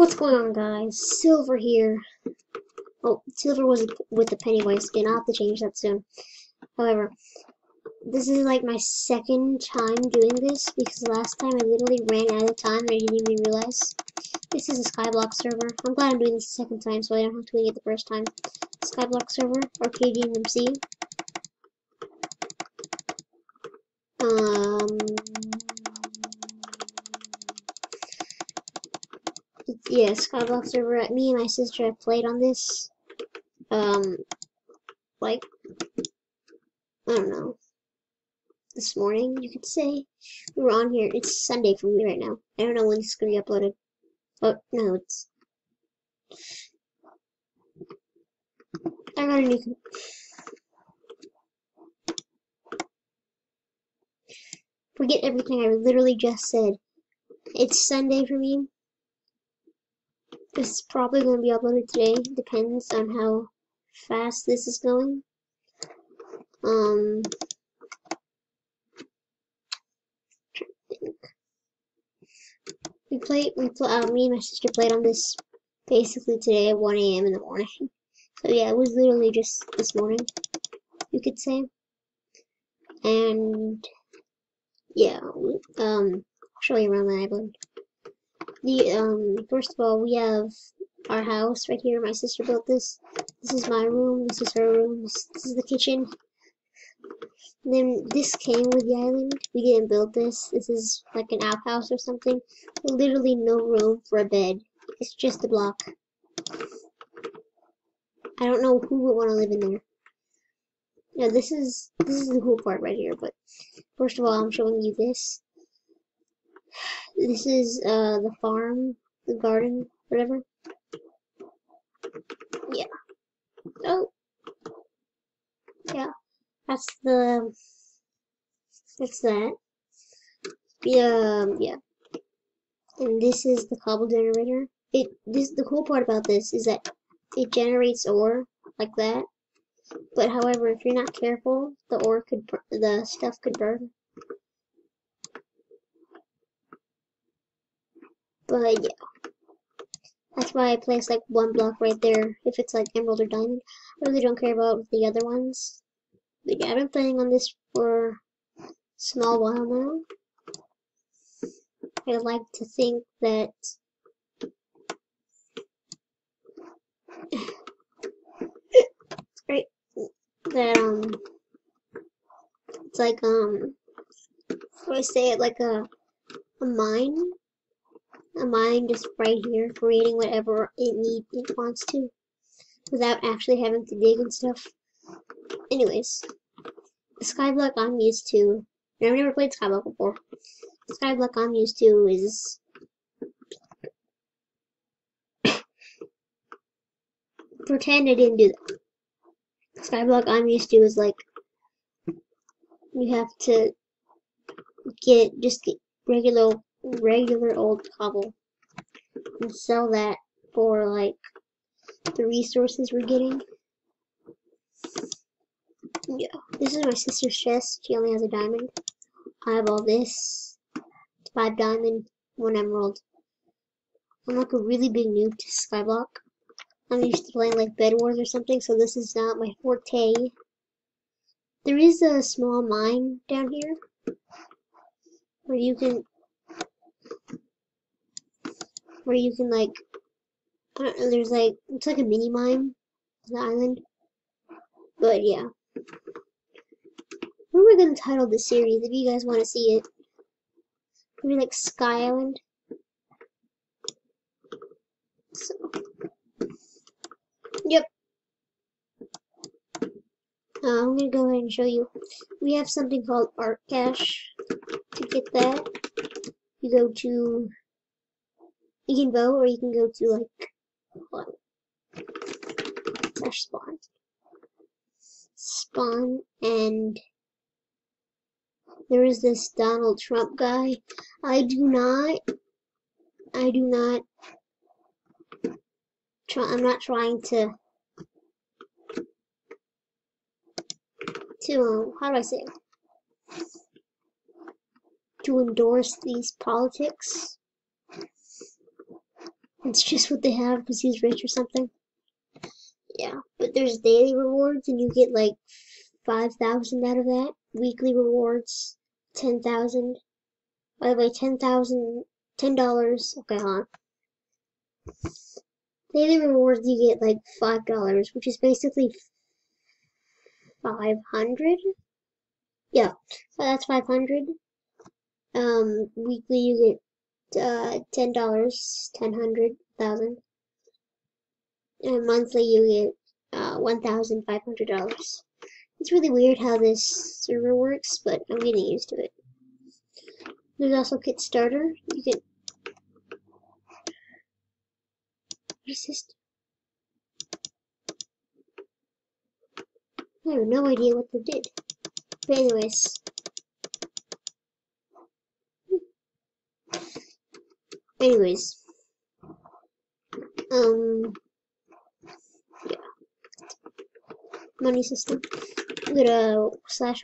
What's going on, guys? Silver here. Oh, Silver was with the Pennywise skin. I'll have to change that soon. However, this is like my second time doing this because last time I literally ran out of time and I didn't even realize. This is a Skyblock server. I'm glad I'm doing this the second time so I don't have to wing it the first time. Skyblock server, ArcadianMC. Yeah, Skyblock server. Me and my sister have played on this. Like, I don't know, this morning, you could say. We were on here. It's Sunday for me right now. I don't know when this is going to be uploaded. Oh, no, it's... I got a new... Forget everything I literally just said. It's Sunday for me. This is probably going to be uploaded today. Depends on how fast this is going. Me and my sister played on this basically today at 1 a.m. in the morning. So yeah, it was literally just this morning, you could say. And yeah, I'll show you around the island. First of all, we have our house right here. My sister built this. This is my room. This is her room. This is the kitchen. And then this came with the island. We didn't build this. This is like an outhouse or something. Literally no room for a bed. It's just a block. I don't know who would want to live in there. Yeah, this is the cool part right here. But first of all, I'm showing you this. This is the farm, the garden, whatever. Yeah. Oh. Yeah. That's that. Yeah. And this is the cobble generator. The cool part about this is that it generates ore like that. But however, if you're not careful, the stuff could burn. But yeah, that's why I place like one block right there. If it's like emerald or diamond, I really don't care about the other ones. But yeah, I've been playing on this for a small while now. I like to think that right that it's like how do I say it, like a mine just right here creating whatever it wants to without actually having to dig and stuff. Anyways, the Skyblock I'm used to, and I've never played Skyblock before. The Skyblock I'm used to is pretend I didn't do that. The Skyblock I'm used to is like you have to get regular old cobble and sell that for like the resources we're getting. Yeah, this is my sister's chest. She only has a diamond. I have all this. 5 diamond, 1 emerald. I'm like a really big noob to Skyblock. I'm used to playing like Bed Wars or something, so this is not my forte. There is a small mine down here where you can like, I don't know, there's like, it's like a mini mine on the island. But yeah. What am I gonna title this series if you guys want to see it? Maybe like Sky Island. So, yep. I'm gonna go ahead and show you. We have something called Art Cache. To get that, you go to, you can vote, or you can go to like, hold on, spawn, and there is this Donald Trump guy. I'm not trying to how do I say it? To endorse these politics. It's just what they have because he's rich or something. Yeah, but there's daily rewards and you get like 5,000 out of that. Weekly rewards, 10,000. By the way, $10. Okay, hold on. Daily rewards you get like $5, which is basically 500. Yeah, so that's 500. Weekly you get $10, 1,000. And monthly you get $1,500. It's really weird how this server works, but I'm getting used to it. There's also Kit Starter. You can. What is this? I have no idea what they did. But anyways. Yeah. Money system. Go to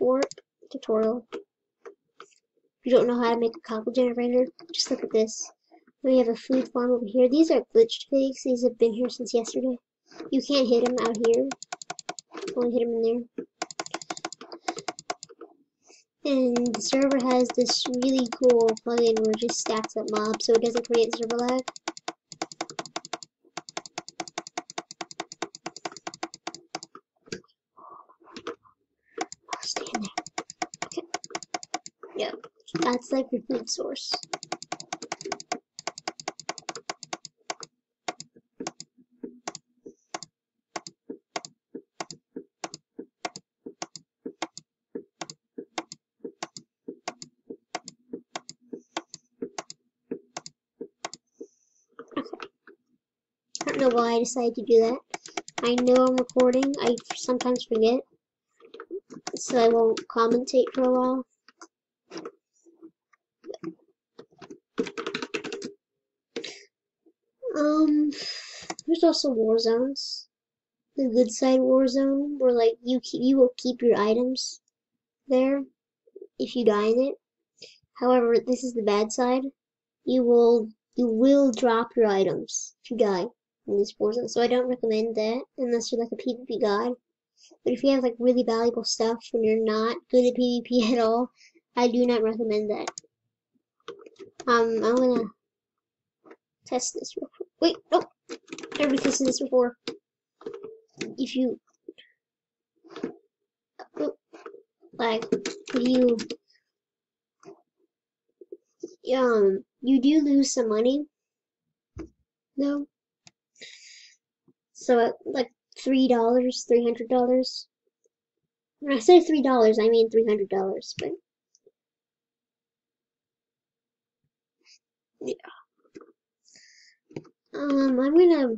/warp tutorial. If you don't know how to make a cobble generator, just look at this. We have a food farm over here. These are glitched pigs. These have been here since yesterday. You can't hit them out here. Only hit them in there. And the server has this really cool plugin where it just stacks up mobs so it doesn't create server lag. Oh, stay in there. Okay. Yep. That's like your food source. I don't know why I decided to do that. I know I'm recording. I sometimes forget. So I won't commentate for a while. There's also war zones. The good side war zone, where like you will keep your items there if you die in it. However, this is the bad side. You will drop your items if you die in this war zone. So I don't recommend that unless you're like a PvP god. But if you have like really valuable stuff when you're not good at PvP at all, I do not recommend that. I'm gonna test this real quick. Wait, no! I've never tested this before. If you you do lose some money though. So at like $3, $300. When I say $3, I mean $300, but yeah. I'm gonna.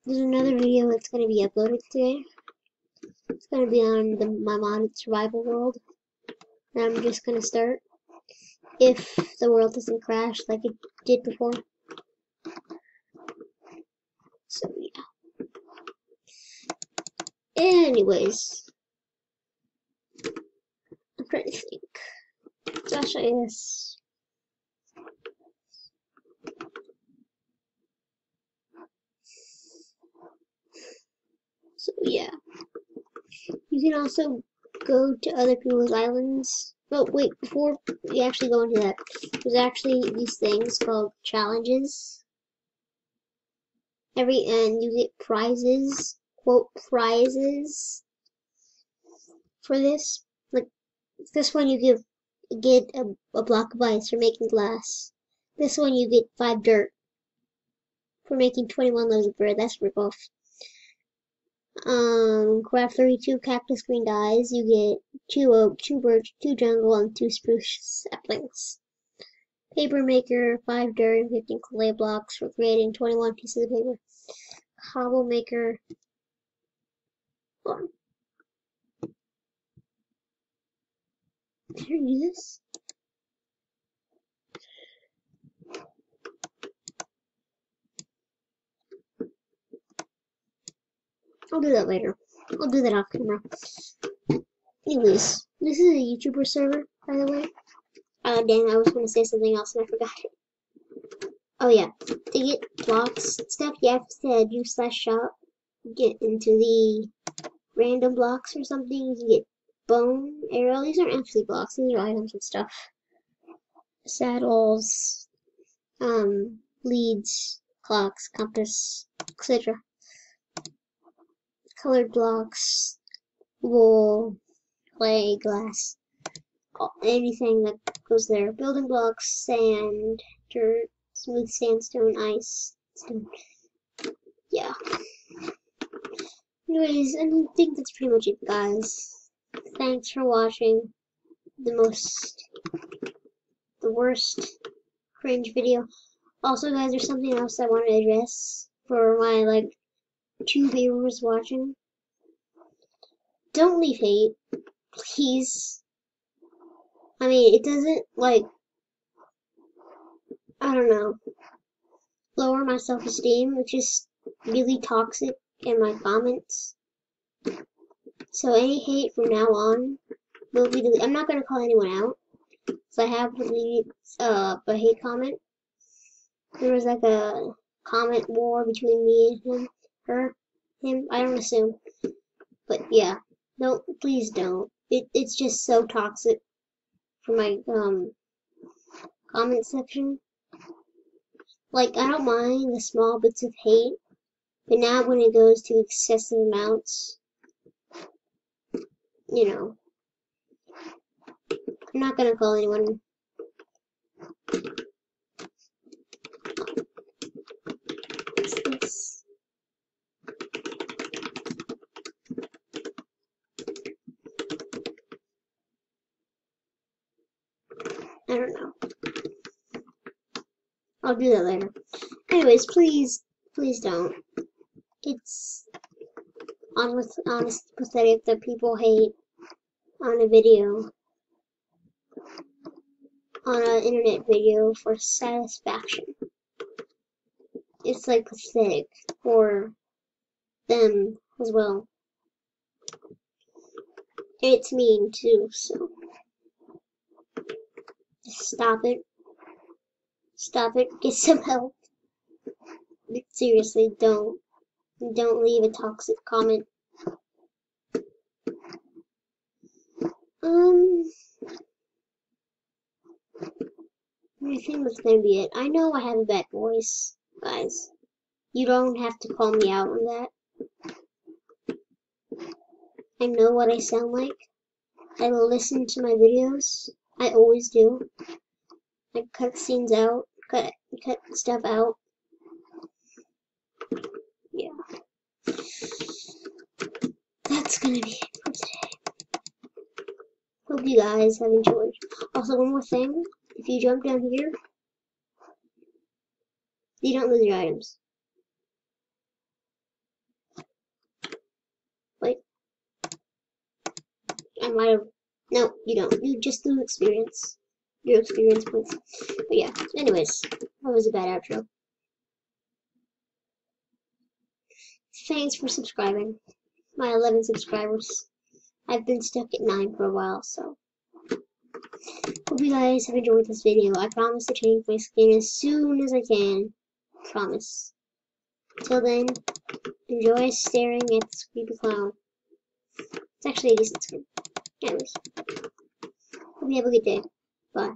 There's another video that's gonna be uploaded today. It's gonna be on my modded survival world. And I'm just gonna start if the world doesn't crash like it did before. So yeah. Anyways, I'm trying to think. Gosh, I guess. So yeah. You can also go to other people's islands. Oh wait, before we actually go into that, there's actually these things called challenges. And you get prizes, quote prizes, for this. Like this one you get a block of ice for making glass. This one you get 5 dirt for making 21 loaves of bread. That's rip off. Craft 32 cactus green dyes. You get 2 oak, 2 birch, 2 jungle, and 2 spruce saplings. Paper maker, 5 dirt, and 15 clay blocks for creating 21 pieces of paper. Cobble maker. Hold on. Can I do this? I'll do that later. I'll do that off camera. Anyways, this is a YouTuber server, by the way. Dang, I was going to say something else and I forgot it. Oh yeah, to get blocks and stuff, you have to do /shop, get into the random blocks or something. You can get bone, arrow. These aren't actually blocks, these are items and stuff. Saddles, leads, clocks, compass, etc. Colored blocks, wool, clay, glass, anything that goes there. Building blocks, sand, dirt, smooth sandstone, ice, stone. Yeah. Anyways, I think that's pretty much it, guys. Thanks for watching the worst cringe video. Also, guys, there's something else I want to address for my, 2 viewers watching. Don't leave hate, please. I mean, it doesn't, I don't know, lower my self-esteem. It's just really toxic in my comments. So any hate from now on will be deleted. I'm not going to call anyone out, so I have deleted a hate comment. There was like a comment war between me and him, her, him, I don't assume. But yeah, please don't. It's just so toxic for my comment section. I don't mind the small bits of hate, but now when it goes to excessive amounts, I'm not gonna call anyone. What's this? I don't know. I'll do that later. Anyways, please don't. It's honestly pathetic that people hate on a video, on an internet video for satisfaction. It's pathetic for them as well. And it's mean too, so just stop it. Stop it. Get some help. Seriously, don't leave a toxic comment. I think that's gonna be it. I know I have a bad voice, guys. You don't have to call me out on that. I know what I sound like. I listen to my videos. I always do. I cut scenes out, cut stuff out. Yeah. That's gonna be it for today. Hope you guys have enjoyed. Also, one more thing. If you jump down here, you don't lose your items. Wait. I might have... No, you don't. You just lose experience. Your experience points. But yeah, anyways, that was a bad outro. Thanks for subscribing. My 11 subscribers. I've been stuck at 9 for a while, so. Hope you guys have enjoyed this video. I promise to change my skin as soon as I can. Promise. Till then, enjoy staring at this creepy clown. It's actually a decent skin. Anyways. Hope you have a good day. Bye.